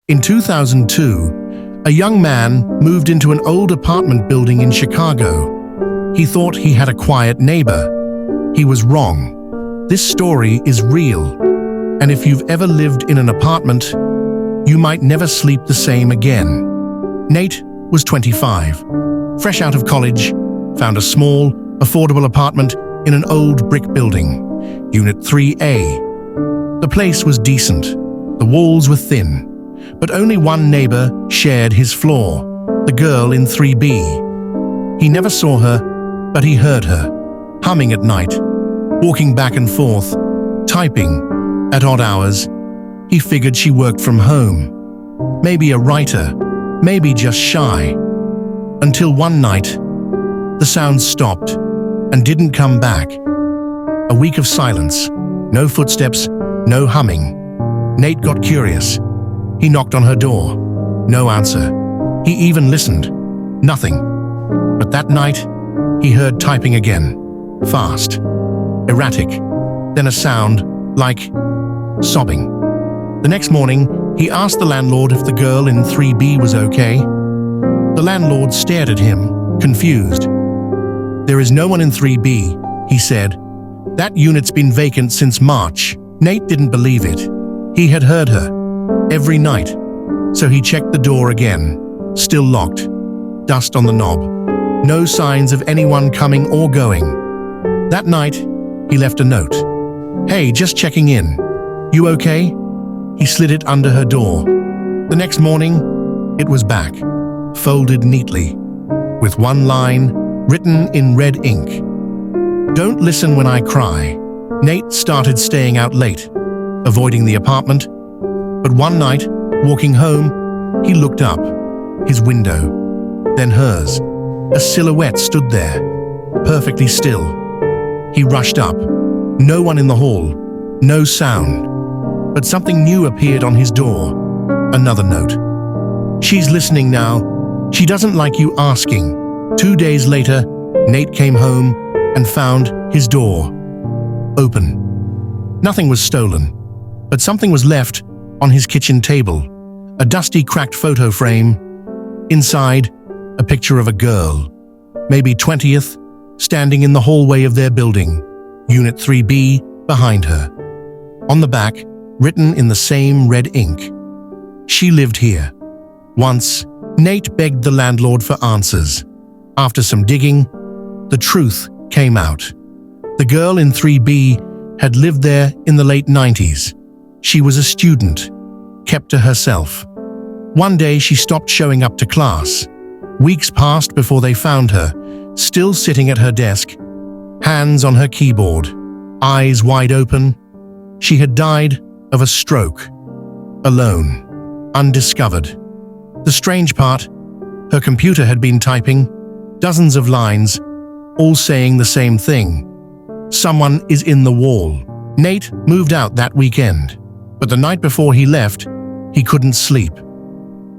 In 2002, a young man moved into an old apartment building in Chicago. He thought he had a quiet neighbor. He was wrong. This story is real, and if you've ever lived in an apartment, you might never sleep the same again. Nate was 25, fresh out of college, found a small, affordable apartment in an old brick building, Unit 3A. The place was decent. The walls were thin, but only one neighbor shared his floor, the girl in 3B. He never saw her, but he heard her, humming at night, walking back and forth, typing at odd hours. He figured she worked from home, maybe a writer, maybe just shy. Until one night, the sound stopped and didn't come back. A week of silence, no footsteps, no humming. Nate got curious. He knocked on her door. No answer. He even listened. Nothing. But that night, he heard typing again. Fast. Erratic. Then a sound like sobbing. The next morning, he asked the landlord if the girl in 3B was okay. The landlord stared at him, confused. "There is no one in 3B, he said. "That unit's been vacant since March." Nate didn't believe it. He had heard her every night, so he checked the door again. Still locked. Dust on the knob. No signs of anyone coming or going. That night, he left a note. "Hey, just checking in. You okay?" He slid it under her door. The next morning, it was back, folded neatly, with one line written in red ink. "Don't listen when I cry." Nate started staying out late, avoiding the apartment. But one night, walking home, he looked up, his window, then hers. A silhouette stood there, perfectly still. He rushed up. No one in the hall, no sound. But something new appeared on his door. Another note. "She's listening now. She doesn't like you asking." 2 days later, Nate came home and found his door open. Nothing was stolen, but something was left on his kitchen table. A dusty, cracked photo frame. Inside, a picture of a girl, maybe 20th, standing in the hallway of their building, Unit 3B, behind her. On the back, written in the same red ink, "She lived here." Once, Nate begged the landlord for answers. After some digging, the truth came out. The girl in 3B had lived there in the late 90s. She was a student, kept to herself. One day she stopped showing up to class. Weeks passed before they found her, still sitting at her desk, hands on her keyboard, eyes wide open. She had died of a stroke, alone, undiscovered. The strange part, her computer had been typing dozens of lines, all saying the same thing. Someone is in the wall. Nate moved out that weekend, but the night before he left, he couldn't sleep.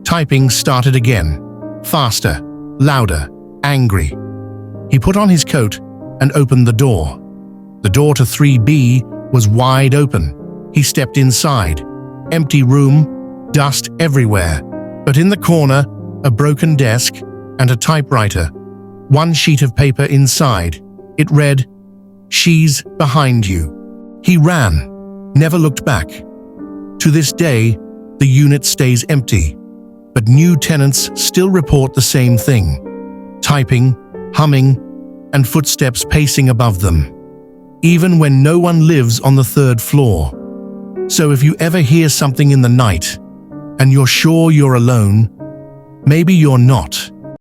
Typing started again, faster, louder, angry. He put on his coat and opened the door. The door to 3B was wide open. He stepped inside. Empty room, dust everywhere. But in the corner, a broken desk and a typewriter. One sheet of paper inside. It read, "She's behind you." He ran, never looked back. To this day, the unit stays empty, but new tenants still report the same thing. Typing, humming, and footsteps pacing above them, even when no one lives on the 3rd floor. So if you ever hear something in the night, and you're sure you're alone, maybe you're not.